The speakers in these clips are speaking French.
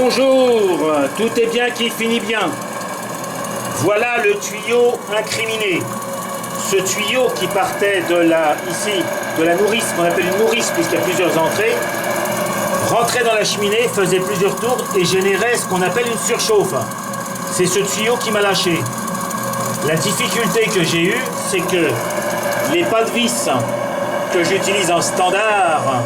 Bonjour, tout est bien qui finit bien. Voilà le tuyau incriminé. Ce tuyau qui partait de la nourrice, qu'on appelle une nourrice puisqu'il y a plusieurs entrées, rentrait dans la cheminée, faisait plusieurs tours et générait ce qu'on appelle une surchauffe. C'est ce tuyau qui m'a lâché. La difficulté que j'ai eue, c'est que les pas de vis que j'utilise en standard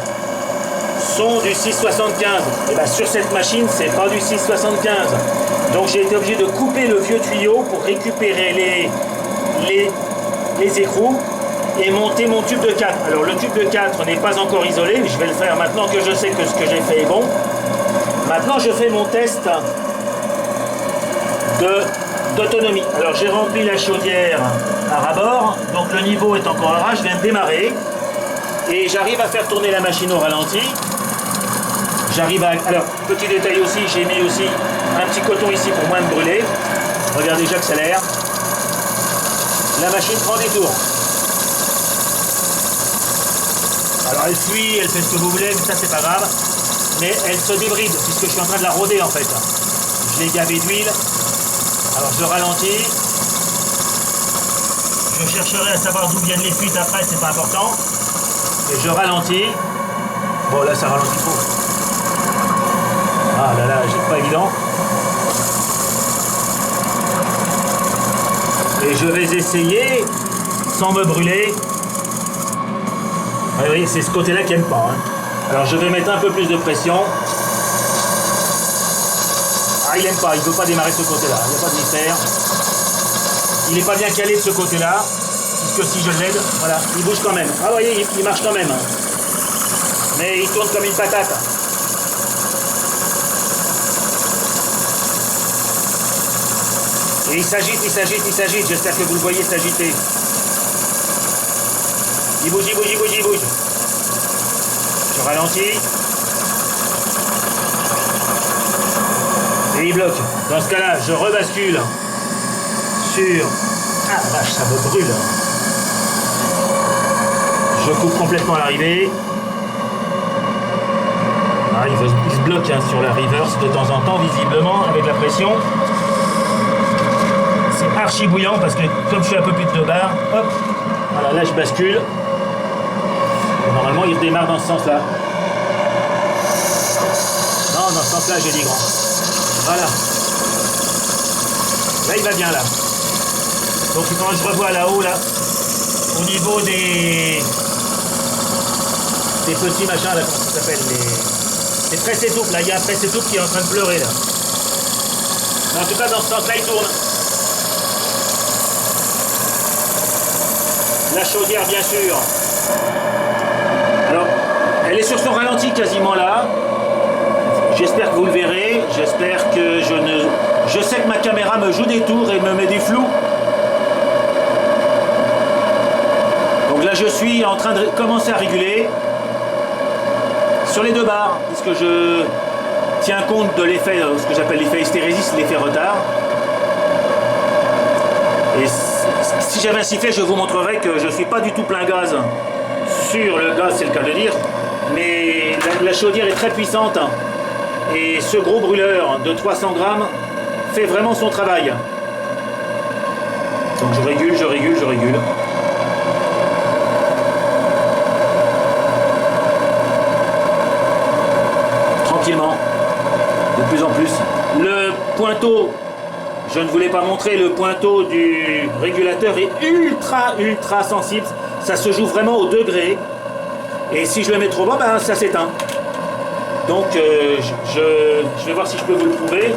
sont du 675. Et bien sur cette machine, c'est pas du 675. Donc j'ai été obligé de couper le vieux tuyau pour récupérer les écrous et monter mon tube de 4. Alors le tube de 4 n'est pas encore isolé, je vais le faire maintenant que je sais que ce que j'ai fait est bon. Maintenant je fais mon test d'autonomie. Alors j'ai rempli la chaudière à ras-bord, donc le niveau est encore là, je viens de démarrer et j'arrive à faire tourner la machine au ralenti. Alors, petit détail aussi, j'ai mis aussi un petit coton ici pour moins me brûler. Regardez, j'accélère. La machine prend des tours. Alors elle fuit, elle fait ce que vous voulez, mais ça c'est pas grave. Mais elle se débride, puisque je suis en train de la rôder en fait. Je l'ai gavé d'huile. Alors je ralentis. Je chercherai à savoir d'où viennent les fuites après, c'est pas important. Et je ralentis. Bon là ça ralentit trop. Ah là là, c'est pas évident. Et je vais essayer, sans me brûler. Ah oui, c'est ce côté-là qui n'aime pas. Hein. Alors je vais mettre un peu plus de pression. Ah, il n'aime pas, il ne veut pas démarrer de ce côté-là. Il n'y a pas de mystère. Il n'est pas bien calé de ce côté-là. Puisque si je l'aide, voilà, il bouge quand même. Ah vous voyez, il marche quand même. Mais il tourne comme une patate. Et il s'agite. J'espère que vous le voyez s'agiter. Il bouge. Je ralentis. Et il bloque. Dans ce cas-là, je rebascule sur... Ah vache, ça me brûle. Je coupe complètement l'arrivée. Ah, il se bloque hein, sur la reverse de temps en temps, visiblement, avec la pression. C'est archi bouillant parce que comme je suis un peu plus de 2 bars, hop, voilà, là je bascule. Et normalement il redémarre dans ce sens-là. Non, dans ce sens-là j'ai dit grand. Voilà. Là il va bien là. Donc il faudra que je revoie là-haut là. Au niveau des petits machins là, comment ça s'appelle, les presse-étoupe, là il y a un presse-étoupe qui est en train de pleurer là. Mais en tout cas dans ce sens-là il tourne. La chaudière bien sûr. Alors, elle est sur son ralenti quasiment là. J'espère que vous le verrez. J'espère que je sais que ma caméra me joue des tours et me met du flou. Donc là je suis en train de commencer à réguler sur les 2 barres, puisque je tiens compte de l'effet, ce que j'appelle l'effet hystérésis, l'effet retard. Et si j'avais un sifflet, je vous montrerai que je ne suis pas du tout plein gaz sur le gaz, c'est le cas de le dire, mais la chaudière est très puissante et ce gros brûleur de 300 grammes fait vraiment son travail. Donc je régule. Tranquillement, de plus en plus. Le pointeau, je ne voulais pas montrer, le pointeau du régulateur est ultra sensible. Ça se joue vraiment au degré. Et si je le mets trop bas, ben, ça s'éteint. Donc je vais voir si je peux vous le prouver.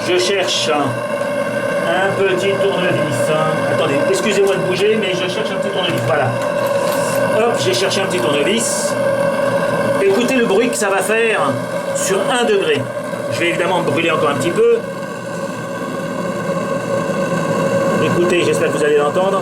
Je cherche un petit tournevis. Attendez, excusez-moi de bouger, mais je cherche un petit tournevis. Voilà. Hop, j'ai cherché un petit tournevis. Écoutez le bruit que ça va faire sur 1 degré. Je vais évidemment me brûler encore un petit peu. Écoutez, j'espère que vous allez l'entendre.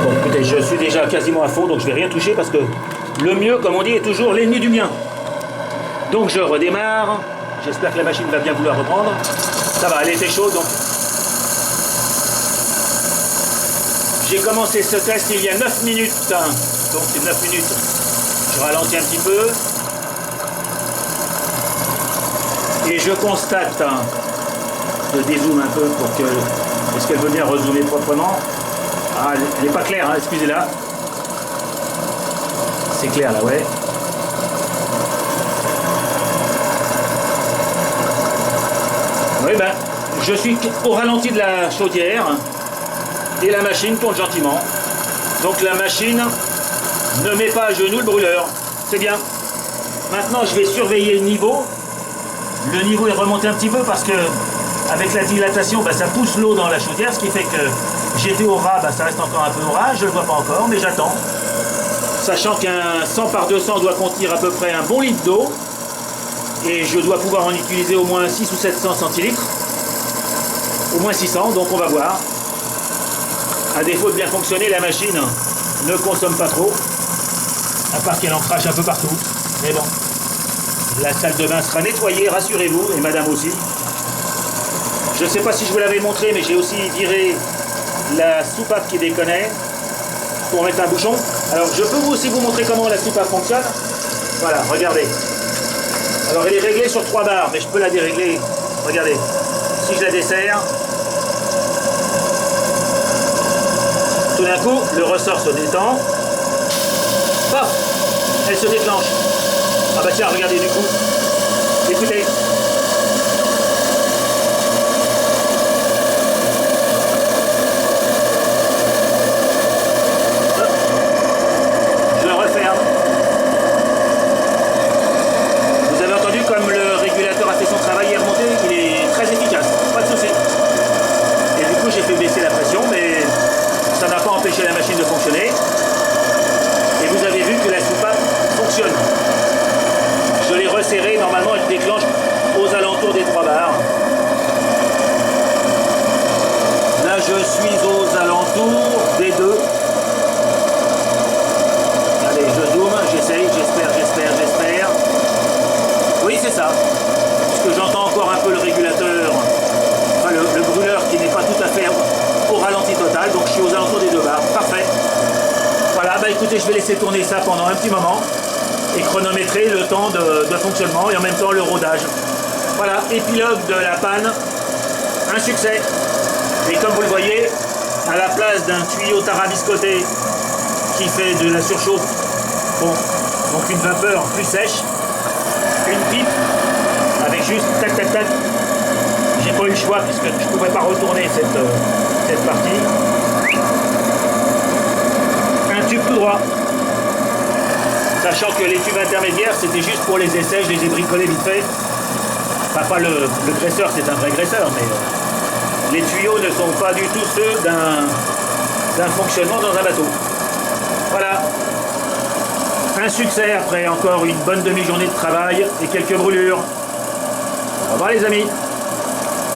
Bon, écoutez, je suis déjà quasiment à fond, donc je vais rien toucher parce que le mieux, comme on dit, est toujours l'ennemi du bien. Donc je redémarre. J'espère que la machine va bien vouloir reprendre. Ça va, elle était chaude donc. J'ai commencé ce test il y a 9 minutes. Donc c'est 9 minutes. Je ralentis un petit peu. Et je constate, je dézoome un peu pour que... Est-ce qu'elle veut bien rezoomer proprement? Ah, elle n'est pas claire, hein, excusez-la. C'est clair là, ouais. Oui, ben, je suis au ralenti de la chaudière et la machine tourne gentiment. Donc la machine ne met pas à genoux le brûleur. C'est bien. Maintenant, je vais surveiller le niveau. Le niveau est remonté un petit peu parce que avec la dilatation, ben, ça pousse l'eau dans la chaudière, ce qui fait que j'étais au ras, ben, ça reste encore un peu au ras, je ne le vois pas encore, mais j'attends. Sachant qu'un 100 par 200 doit contenir à peu près un bon litre d'eau, et je dois pouvoir en utiliser au moins 600 ou 700 centilitres, au moins 600, donc on va voir. À défaut de bien fonctionner, la machine ne consomme pas trop, à part qu'elle en crache un peu partout, mais bon. La salle de bain sera nettoyée, rassurez-vous, et madame aussi. Je ne sais pas si je vous l'avais montré, mais j'ai aussi viré la soupape qui déconnait pour mettre un bouchon. Alors je peux aussi vous montrer comment la soupape fonctionne. Voilà, regardez. Alors elle est réglée sur 3 barres, mais je peux la dérégler. Regardez, si je la desserre, tout d'un coup, le ressort se détend. Paf, elle se déclenche. Ah bah tiens, regardez du coup. Écoutez. Je le referme. Vous avez entendu comme le régulateur a fait son travail, il est remonté, il est très efficace, pas de souci. Et du coup j'ai fait baisser la pression, mais ça n'a pas empêché la machine de fonctionner. Et vous avez vu que la soupape fonctionne. Je l'ai resserrée, normalement elle déclenche aux alentours des 3 barres. Là je suis aux alentours des 2. Allez, je zoome, j'essaye, j'espère. Oui, c'est ça. Puisque j'entends encore un peu le régulateur, enfin le brûleur qui n'est pas tout à fait au ralenti total, donc je suis aux alentours des 2 barres. Parfait. Voilà, bah écoutez, je vais laisser tourner ça pendant un petit moment et chronométrer le temps de fonctionnement et en même temps le rodage. Voilà, épilogue de la panne, un succès. Et comme vous le voyez, à la place d'un tuyau tarabiscoté qui fait de la surchauffe, bon, donc une vapeur plus sèche, une pipe avec juste tac tac tac. J'ai pas eu le choix puisque je ne pouvais pas retourner cette partie. Un tube tout droit. Sachant que les tubes intermédiaires, c'était juste pour les essais, je les ai bricolés vite fait. Enfin, pas le graisseur, c'est un vrai graisseur, mais les tuyaux ne sont pas du tout ceux d'un fonctionnement dans un bateau. Voilà. Un succès après encore une bonne demi-journée de travail et quelques brûlures. Au revoir les amis.